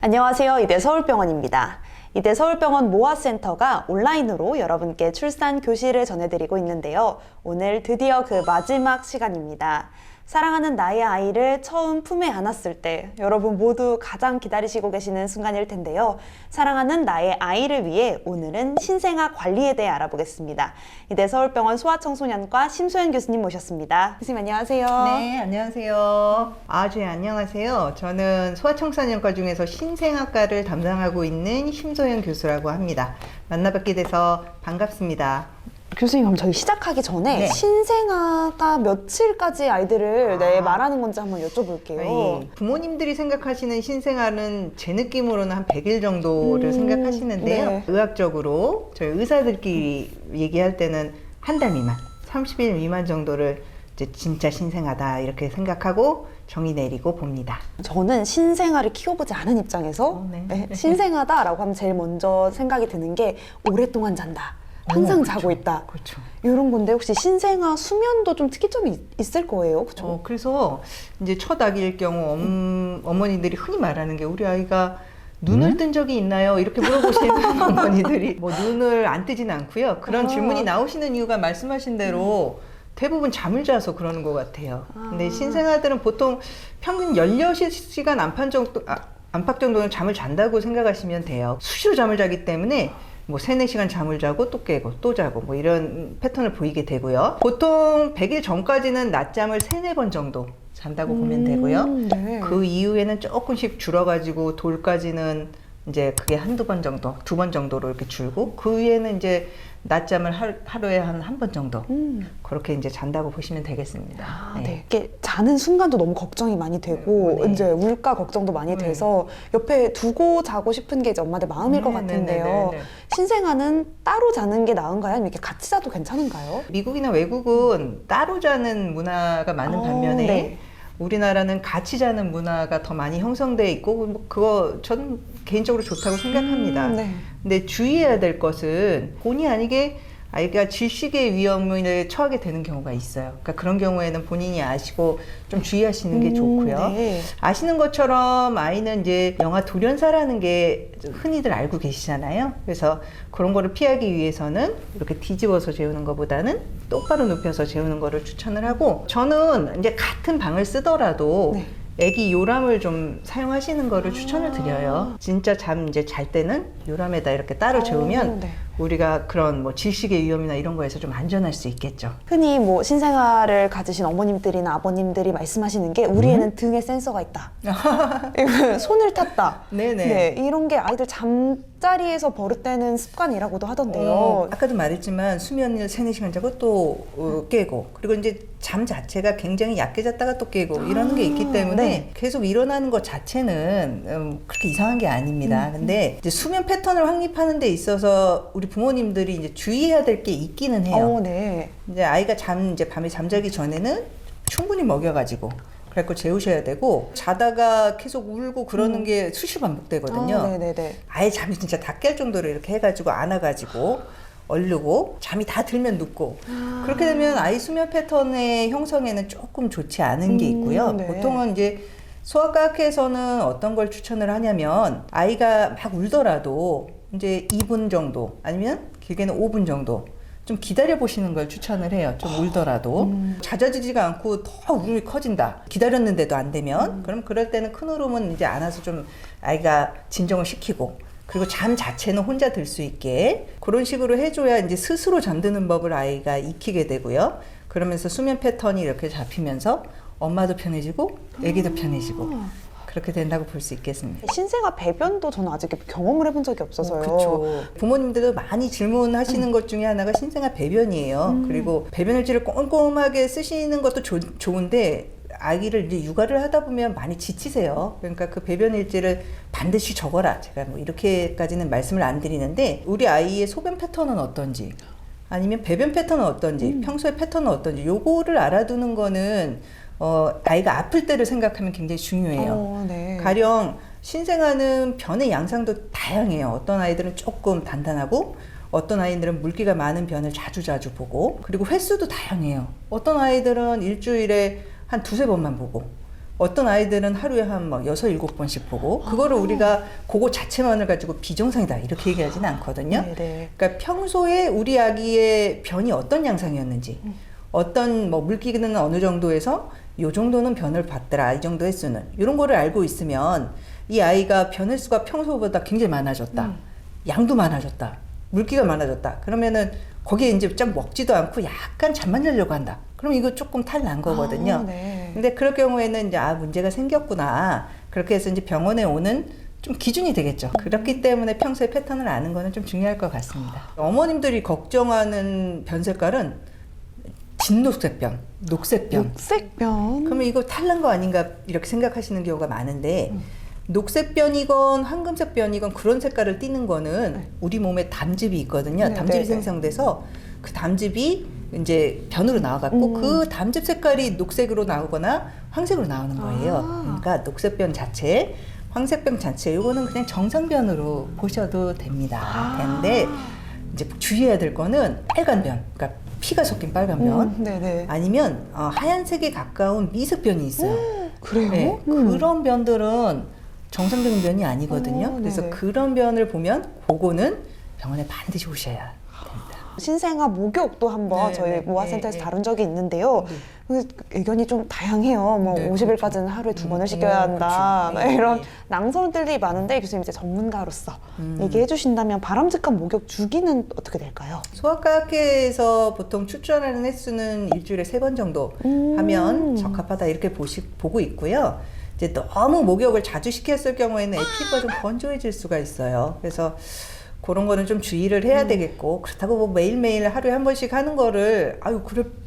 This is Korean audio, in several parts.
안녕하세요. 이대 서울병원입니다. 이대 서울병원 모아센터가 온라인으로 여러분께 출산 교실을 전해드리고 있는데요. 오늘 드디어 그 마지막 시간입니다. 사랑하는 나의 아이를 처음 품에 안았을 때 여러분 모두 가장 기다리시고 계시는 순간일 텐데요. 사랑하는 나의 아이를 위해 오늘은 신생아 관리에 대해 알아보겠습니다. 이대 서울병원 소아청소년과 심소연 교수님 모셨습니다. 교수님 안녕하세요. 네, 안녕하세요. 네, 안녕하세요. 저는 소아청소년과 중에서 신생아과를 담당하고 있는 심소연 교수라고 합니다. 만나뵙게 돼서 반갑습니다. 교수님, 그럼 저희 시작하기 전에 네. 신생아가 며칠까지 아이들을 말하는 건지 한번 여쭤볼게요. 부모님들이 생각하시는 신생아는 제 느낌으로는 한 100일 정도를 생각하시는데요. 네. 의학적으로 저희 의사들끼리 얘기할 때는 한 달 미만, 30일 미만 정도를 이제 진짜 신생아다 이렇게 생각하고 정의 내리고 봅니다. 저는 신생아를 키워보지 않은 입장에서 네. 신생아다라고 하면 제일 먼저 생각이 드는 게 오랫동안 잔다. 항상 자고 있다. 그렇죠. 이런 건데 혹시 신생아 수면도 좀 특이점이 있을 거예요, 그렇죠? 그래서 이제 첫 아기일 경우 어머니들이 흔히 말하는 게 우리 아이가 눈을 뜬 적이 있나요? 이렇게 물어보시는 어머니들이 뭐 눈을 안 뜨진 않고요. 그런 질문이 나오시는 이유가 말씀하신 대로 대부분 잠을 자서 그러는 것 같아요. 근데 신생아들은 보통 평균 16시간 안팎 정도는 잠을 잔다고 생각하시면 돼요. 수시로 잠을 자기 때문에 뭐 3-4시간 잠을 자고 또 깨고 또 자고 뭐 이런 패턴을 보이게 되고요. 보통 100일 전까지는 낮잠을 3-4번 정도 잔다고 보면 되고요. 네. 그 이후에는 조금씩 줄어가지고 돌까지는 이제 그게 한두 번 정도, 2번 정도로 이렇게 줄고 그 위에는 이제 낮잠을 하루에 한 1번 정도 그렇게 이제 잔다고 보시면 되겠습니다. 네. 이렇게 자는 순간도 너무 걱정이 많이 되고 네. 이제 울까 걱정도 많이 돼서 옆에 두고 자고 싶은 게 이제 엄마들 마음일 것 같은데요. 신생아는 따로 자는 게 나은가요? 아니면 이렇게 같이 자도 괜찮은가요? 미국이나 외국은 따로 자는 문화가 많은 반면에 네. 우리나라는 같이 자는 문화가 더 많이 형성돼 있고 뭐 그거 전 개인적으로 좋다고 생각합니다. 네. 근데 주의해야 될 것은 본의 아니게 아이가 질식의 위험을 처하게 되는 경우가 있어요. 그러니까 그런 경우에는 본인이 아시고 좀 주의하시는 게 좋고요. 네. 아시는 것처럼 아이는 이제 영아 돌연사라는 게 흔히들 알고 계시잖아요. 그래서 그런 거를 피하기 위해서는 이렇게 뒤집어서 재우는 것보다는 똑바로 눕혀서 재우는 거를 추천을 하고, 저는 이제 같은 방을 쓰더라도 네. 애기 요람을 좀 사용하시는 거를 추천을 드려요. 진짜 잠 이제 잘 때는 요람에다 이렇게 따로 재우면 네. 우리가 그런 뭐 질식의 위험이나 이런 거에서 좀 안전할 수 있겠죠. 흔히 뭐 신생아를 가지신 어머님들이나 아버님들이 말씀하시는 게 우리 애는 등에 센서가 있다. 이거 손을 탔다. 네네. 네, 이런 게 아이들 잠자리에서 버릇되는 습관이라고도 하던데요. 아까도 말했지만 수면을 3-4시간 자고 또 깨고, 그리고 이제 잠 자체가 굉장히 얕게 잤다가 또 깨고 이러는 게 있기 때문에 네. 계속 일어나는 것 자체는 그렇게 이상한 게 아닙니다. 근데 이제 수면 패턴을 확립하는 데 있어서 우리 부모님들이 이제 주의해야 될 게 있기는 해요. 네. 이제 아이가 이제 밤에 잠자기 전에는 충분히 먹여가지고 그래갖고 재우셔야 되고, 자다가 계속 울고 그러는 게 수시로 반복되거든요. 네네네. 아예 잠이 진짜 다 깰 정도로 이렇게 해가지고 안아가지고 얼르고 잠이 다 들면 눕고, 그렇게 되면 아이 수면 패턴의 형성에는 조금 좋지 않은 게 있고요. 네. 보통은 이제 소아과학에서는 어떤 걸 추천을 하냐면, 아이가 막 울더라도 이제 2분 정도 아니면 길게는 5분 정도 좀 기다려 보시는 걸 추천을 해요. 좀 울더라도. 잦아지지가 않고 더 울음이 커진다, 기다렸는데도 안 되면, 그럼 그럴 때는 큰 울음은 이제 안아서 좀 아이가 진정을 시키고, 그리고 잠 자체는 혼자 들 수 있게 그런 식으로 해줘야 이제 스스로 잠드는 법을 아이가 익히게 되고요. 그러면서 수면 패턴이 이렇게 잡히면서 엄마도 편해지고 애기도 편해지고 그렇게 된다고 볼 수 있겠습니다. 신생아 배변도 저는 아직 경험을 해본 적이 없어서요. 그렇죠. 부모님들도 많이 질문하시는 것 중에 하나가 신생아 배변이에요. 그리고 배변일지를 꼼꼼하게 쓰시는 것도 좋은데 아기를 이제 육아를 하다 보면 많이 지치세요. 그러니까 그 배변일지를 반드시 적어라, 제가 뭐 이렇게까지는 말씀을 안 드리는데, 우리 아이의 소변 패턴은 어떤지, 아니면 배변 패턴은 어떤지, 평소의 패턴은 어떤지, 요거를 알아두는 거는 아이가 아플 때를 생각하면 굉장히 중요해요. 네. 가령 신생아는 변의 양상도 다양해요. 어떤 아이들은 조금 단단하고, 어떤 아이들은 물기가 많은 변을 자주 보고, 그리고 횟수도 다양해요. 어떤 아이들은 일주일에 한 2-3번만 보고, 어떤 아이들은 하루에 한 막 6, 7번씩 보고 그거를 우리가 그거 자체만을 가지고 비정상이다 이렇게 얘기하지는 않거든요. 네네. 그러니까 평소에 우리 아기의 변이 어떤 양상이었는지 어떤 뭐 물기는 어느 정도에서 요 정도는 변을 봤더라 이 정도 횟수는 이런 거를 알고 있으면 이 아이가 변 횟수가 평소보다 굉장히 많아졌다. 양도 많아졌다. 물기가 많아졌다. 그러면은 거기에 이제 쫙 먹지도 않고 약간 잠만 자려고 한다. 그럼 이거 조금 탈난 거거든요. 네. 근데 그럴 경우에는 이제 문제가 생겼구나. 그렇게 해서 이제 병원에 오는 좀 기준이 되겠죠. 그렇기 때문에 평소에 패턴을 아는 거는 좀 중요할 것 같습니다. 어머님들이 걱정하는 변 색깔은 진녹색변, 녹색변. 녹색변. 그러면 이거 탈난 거 아닌가 이렇게 생각하시는 경우가 많은데 녹색변이건 황금색변이건 그런 색깔을 띠는 거는 우리 몸에 담즙이 있거든요. 네, 담즙이 네, 네. 생성돼서 그 담즙이 이제 변으로 나와갖고 그 담즙 색깔이 녹색으로 나오거나 황색으로 나오는 거예요. 그러니까 녹색변 자체, 황색변 자체 이거는 그냥 정상변으로 보셔도 됩니다. 되는데 이제 주의해야 될 거는 빨간 변, 그러니까 피가 섞인 빨간 변, 네네. 아니면 하얀색에 가까운 미색변이 있어요. 그래요? 네, 그런 변들은 정상적인 변이 아니거든요. 그래서 네네. 그런 변을 보면 그거는 병원에 반드시 오셔야 됩니다. 신생아 목욕도 한번 네, 저희 네, 모아센터에서 네, 다룬 적이 있는데요. 의견이 좀 다양해요. 뭐 네, 50일까지는 하루에 2번을 시켜야 한다. 그렇죠. 네, 이런 네. 낭설들이 많은데 교수님 이제 전문가로서 얘기해 주신다면 바람직한 목욕 주기는 어떻게 될까요? 소아과 학회에서 보통 추천하는 횟수는 일주일에 3번 정도 하면 적합하다 이렇게 보고 있고요. 이제 너무 목욕을 자주 시켰을 경우에는 애 피부가 좀 건조해질 수가 있어요. 그래서 그런 거는 좀 주의를 해야 되겠고 그렇다고 뭐 매일매일 하루에 한 번씩 하는 거를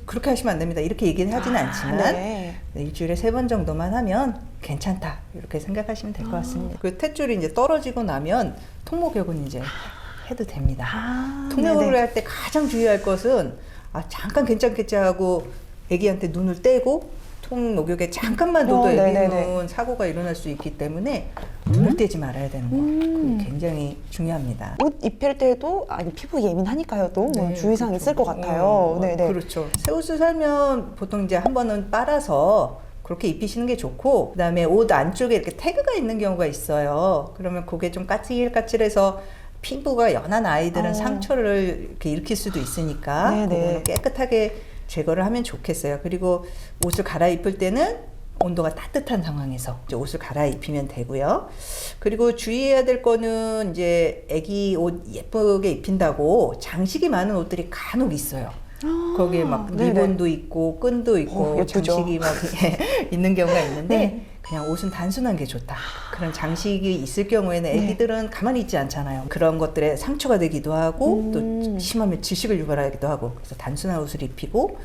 그렇게 하시면 안 됩니다. 이렇게 얘기는 하진 않지만 네. 일주일에 3번 정도만 하면 괜찮다 이렇게 생각하시면 될 것 같습니다. 그 탯줄이 이제 떨어지고 나면 통목욕은 이제 해도 됩니다. 통목욕을 할 때 가장 주의할 것은 잠깐 괜찮겠지 하고 애기한테 눈을 떼고 통목욕에 잠깐만 둬도 애기는 사고가 일어날 수 있기 때문에 눈을 떼지 말아야 되는 거 그게 굉장히 중요합니다. 옷 입힐 때도 피부 예민하니까요. 또 뭐 네, 주의사항 그렇죠. 있을 것 같아요. 네네. 그렇죠. 새 옷을 살면 보통 이제 한 번은 빨아서 그렇게 입히시는 게 좋고 그다음에 옷 안쪽에 이렇게 태그가 있는 경우가 있어요. 그러면 그게 좀 까칠까칠해서 피부가 연한 아이들은 상처를 이렇게 일으킬 수도 있으니까 그거는 깨끗하게 제거를 하면 좋겠어요. 그리고 옷을 갈아입을 때는 온도가 따뜻한 상황에서 이제 옷을 갈아입히면 되고요. 그리고 주의해야 될 거는 이제 애기 옷 예쁘게 입힌다고 장식이 많은 옷들이 간혹 있어요. 거기에 막 리본도 있고 끈도 있고 장식이 막 있는 경우가 있는데 그냥 옷은 단순한 게 좋다. 그런 장식이 있을 경우에는 애기들은 가만히 있지 않잖아요. 그런 것들에 상처가 되기도 하고 또 심하면 질식을 유발하기도 하고 그래서 단순한 옷을 입히고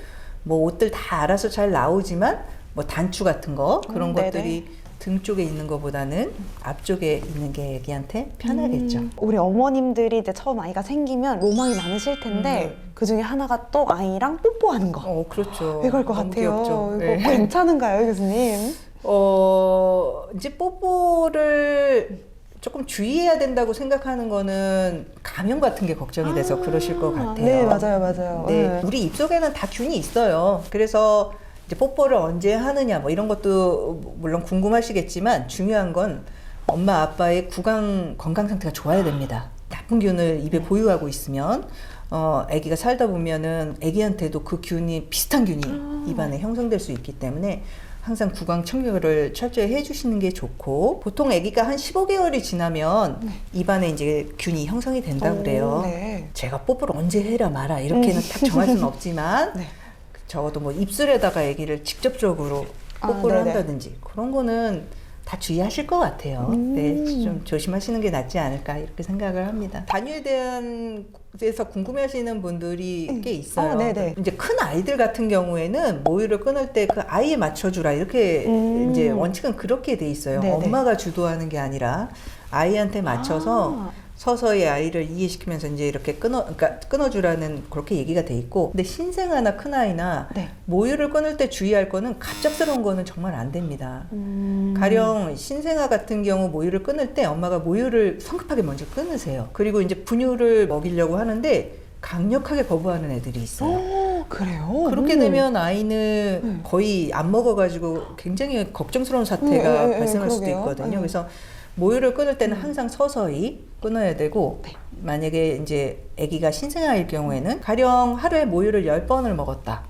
뭐 옷들 다 알아서 잘 나오지만 뭐 단추 같은 거 그런 것들이 등 쪽에 있는 것보다는 앞쪽에 있는 게 애기한테 편하겠죠. 우리 어머님들이 이제 처음 아이가 생기면 로망이 많으실 텐데 그 중에 하나가 또 아이랑 뽀뽀하는 거. 그렇죠. 이걸 것 같아요. 귀엽죠. 이거 괜찮은가요, 교수님? 이제 뽀뽀를 조금 주의해야 된다고 생각하는 거는 감염 같은 게 걱정이 돼서 그러실 것 같아요. 네, 맞아요. 네, 우리 입속에는 다 균이 있어요. 그래서 이제 뽀뽀를 언제 하느냐 뭐 이런 것도 물론 궁금하시겠지만 중요한 건 엄마 아빠의 구강 건강 상태가 좋아야 됩니다. 나쁜 균을 입에 보유하고 있으면 아기가 살다 보면은 아기한테도 그 균이 비슷한 균이 입안에 형성될 수 있기 때문에 항상 구강 청결을 철저히 해주시는 게 좋고 보통 아기가 한 15개월이 지나면 입안에 이제 균이 형성이 된다고 그래요. 제가 뽀뽀를 언제 해라 마라 이렇게는 딱 정할 수는 없지만 적어도 뭐 입술에다가 아기를 직접적으로 뽀뽀를 한다든지 그런 거는 다 주의하실 것 같아요. 네, 좀 조심하시는 게 낫지 않을까 이렇게 생각을 합니다. 단유에 대한 데서 궁금해하시는 분들이 꽤 있어요. 이제 큰 아이들 같은 경우에는 모유를 끊을 때 그 아이에 맞춰주라 이렇게 이제 원칙은 그렇게 돼 있어요. 엄마가 주도하는 게 아니라 아이한테 맞춰서 서서히 아이를 이해시키면서 이제 이렇게 그러니까 끊어주라는 그렇게 얘기가 돼 있고, 근데 신생아나 큰아이나 모유를 끊을 때 주의할 거는 갑작스러운 거는 정말 안 됩니다. 가령 신생아 같은 경우 모유를 끊을 때 엄마가 모유를 성급하게 먼저 끊으세요. 그리고 이제 분유를 먹이려고 하는데 강력하게 거부하는 애들이 있어요. 그래요? 그렇게 되면 아이는 거의 안 먹어가지고 굉장히 걱정스러운 사태가 발생할 수도 그러게요. 있거든요. 그래서 모유를 끊을 때는 항상 서서히 끊어야 되고, 만약에 이제 아기가 신생아일 경우에는 가령 하루에 모유를 10번을 먹었다.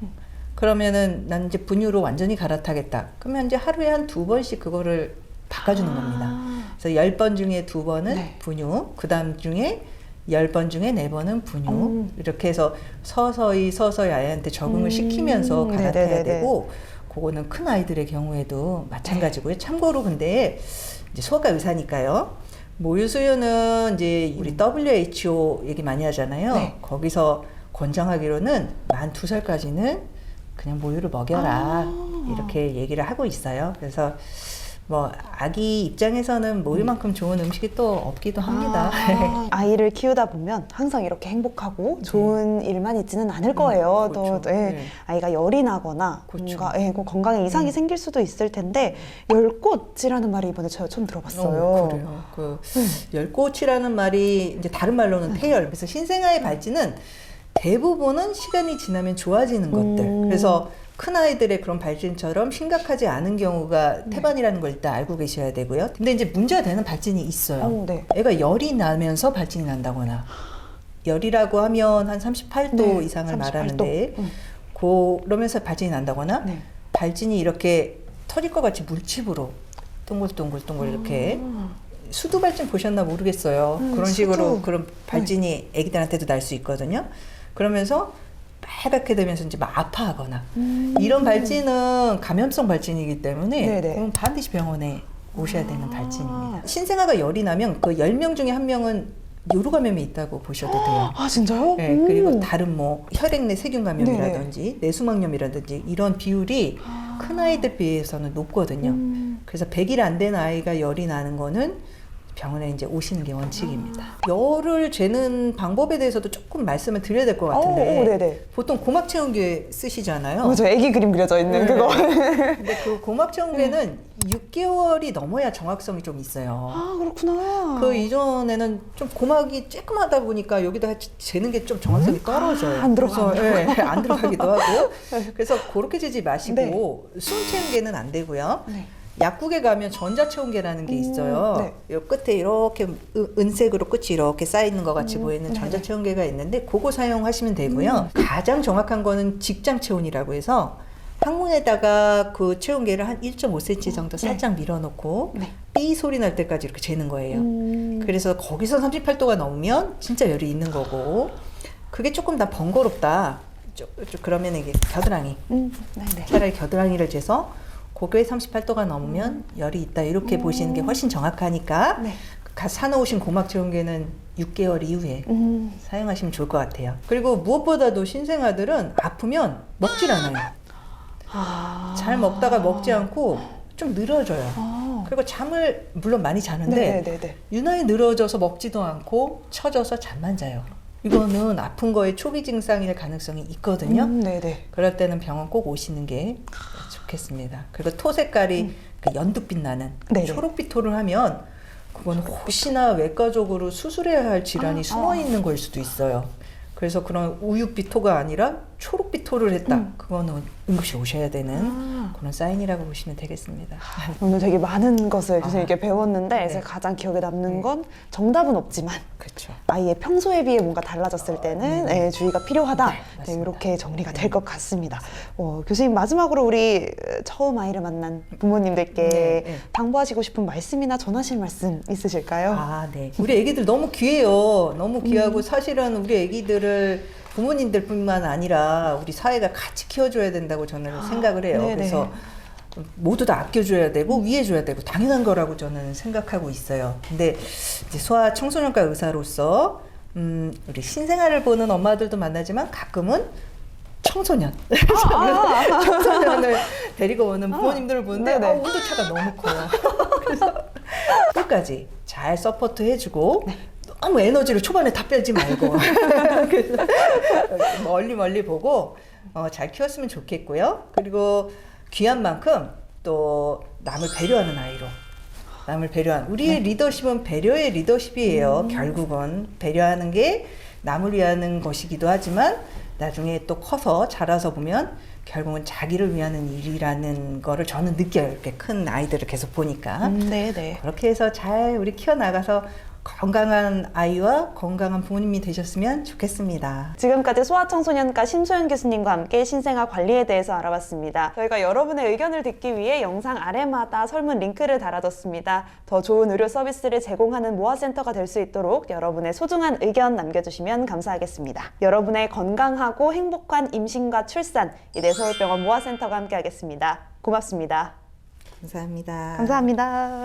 그러면은 난 이제 분유로 완전히 갈아타겠다. 그러면 이제 하루에 한 2번씩 그거를 바꿔주는 겁니다. 그래서 10번 중에 2번은 분유, 그 다음 중에 10번 중에 4번은 분유. 이렇게 해서 서서히 아이한테 적응을 시키면서 갈아타야 되고, 그거는 큰 아이들의 경우에도 마찬가지고요. 참고로 근데 이제 소아과 의사니까요. 모유 수유는 이제 우리 WHO 얘기 많이 하잖아요. 거기서 권장하기로는 만 2살까지는 그냥 모유를 먹여라. 이렇게 얘기를 하고 있어요. 그래서 뭐 아기 입장에서는 모유만큼 좋은 음식이 또 없기도 합니다. 아이를 키우다 보면 항상 이렇게 행복하고 좋은 일만 있지는 않을 거예요. 그렇죠. 또 아이가 열이 나거나 뭔가 뭐 건강에 이상이 생길 수도 있을 텐데 열꽃이라는 말이 이번에 제가 처음 들어봤어요. 그래요. 그 열꽃이라는 말이 이제 다른 말로는 폐열. 그래서 신생아의 발진은 대부분은 시간이 지나면 좋아지는 것들. 그래서 큰 아이들의 그런 발진처럼 심각하지 않은 경우가 태반이라는 걸 일단 알고 계셔야 되고요. 근데 이제 문제가 되는 발진이 있어요. 애가 열이 나면서 발진이 난다거나, 열이라고 하면 한 38도 이상을 38도. 말하는데 그러면서 발진이 난다거나, 발진이 이렇게 터질 것 같이 물집으로 동글동글 이렇게 수두 발진 보셨나 모르겠어요. 그런 식으로 그런 발진이 아기들한테도 날 수 있거든요. 그러면서 빨갛게 되면서 이제 막 아파하거나 이런 발진은 감염성 발진이기 때문에 그럼 반드시 병원에 오셔야 되는 발진입니다. 신생아가 열이 나면 그 10명 중에 1명은 요로 감염이 있다고 보셔도 돼요. 아 진짜요? 네, 그리고 다른 뭐 혈액 내 세균 감염이라든지 내수막염이라든지 이런 비율이 큰 아이들 비해서는 높거든요. 그래서 100일 안 된 아이가 열이 나는 거는 병원에 이제 오시는 게 원칙입니다. 열을 재는 방법에 대해서도 조금 말씀을 드려야 될 것 같은데 보통 고막 체온계 쓰시잖아요. 그렇죠. 애기 그림 그려져 있는 그거. 근데 그 고막 체온계는 6개월이 넘어야 정확성이 좀 있어요. 아 그렇구나. 그 이전에는 좀 고막이 쬐끔하다 보니까 여기다 재는 게 좀 정확성이 떨어져요. 안 들어가요. 안 들어가기도 하고. 그래서 그렇게 재지 마시고 순 체온계는 안 되고요. 약국에 가면 전자체온계라는 게 있어요. 요 끝에 이렇게 은색으로 끝이 이렇게 쌓이는 것 같이 보이는 전자체온계가 있는데 그거 사용하시면 되고요. 가장 정확한 거는 직장체온이라고 해서 항문에다가 그 체온계를 한 1.5cm 정도 살짝 밀어놓고 삐 소리 날 때까지 이렇게 재는 거예요. 그래서 거기서 38도가 넘으면 진짜 열이 있는 거고, 그게 조금 다 번거롭다. 그러면 이게 겨드랑이. 차라리 겨드랑이를 재서 고교에 38도가 넘으면 열이 있다 이렇게 보시는 게 훨씬 정확하니까 사놓으신 고막 체온계는 6개월 이후에 사용하시면 좋을 것 같아요. 그리고 무엇보다도 신생아들은 아프면 먹질 않아요. 잘 먹다가 먹지 않고 좀 늘어져요. 그리고 잠을 물론 많이 자는데 유난히 늘어져서 먹지도 않고 처져서 잠만 자요. 이거는 아픈 거의 초기 증상일 가능성이 있거든요. 그럴 때는 병원 꼭 오시는 게 좋겠습니다. 그리고 토 색깔이 연두빛 나는 초록빛 토를 하면 그건 혹시나 외과적으로 수술해야 할 질환이 숨어 있는 걸 수도 있어요. 그래서 그런 우유빛 토가 아니라 초록빛 토를 했다. 그거는 응급실 오셔야 되는 그런 사인이라고 보시면 되겠습니다. 오늘 되게 많은 것을 교수님께 배웠는데 제가 가장 기억에 남는 건 정답은 없지만 아이의 평소에 비해 뭔가 달라졌을 때는 주의가 필요하다. 이렇게 정리가 될 것 같습니다. 교수님 마지막으로 우리 처음 아이를 만난 부모님들께 당부하시고 싶은 말씀이나 전하실 말씀 있으실까요? 우리 애기들 너무 귀해요. 너무 귀하고 사실은 우리 애기들을 부모님들뿐만 아니라 우리 사회가 같이 키워줘야 된다고 저는 생각을 해요. 그래서 모두 다 아껴줘야 되고 위해줘야 되고 당연한 거라고 저는 생각하고 있어요. 근데 이제 소아 청소년과 의사로서 우리 신생아를 보는 엄마들도 만나지만 가끔은 청소년을 데리고 오는 부모님들을 보는데 온도차가 너무 커요. 그래서 끝까지 잘 서포트 해주고 너무 에너지를 초반에 다 빼지 말고 그래서 멀리 보고 잘 키웠으면 좋겠고요. 그리고 귀한 만큼 또 남을 배려하는 아이로, 남을 배려한 우리의 리더십은 배려의 리더십이에요. 결국은 배려하는 게 남을 위하는 것이기도 하지만 나중에 또 커서 자라서 보면 결국은 자기를 위한 일이라는 거를 저는 느껴요. 이렇게 큰 아이들을 계속 보니까. 네네. 그렇게 해서 잘 우리 키워나가서 건강한 아이와 건강한 부모님이 되셨으면 좋겠습니다. 지금까지 소아청소년과 심소연 교수님과 함께 신생아 관리에 대해서 알아봤습니다. 저희가 여러분의 의견을 듣기 위해 영상 아래마다 설문 링크를 달아뒀습니다. 더 좋은 의료 서비스를 제공하는 모아센터가 될 수 있도록 여러분의 소중한 의견 남겨주시면 감사하겠습니다. 여러분의 건강하고 행복한 임신과 출산, 이대 서울병원 모아센터가 함께하겠습니다. 고맙습니다. 감사합니다. 감사합니다.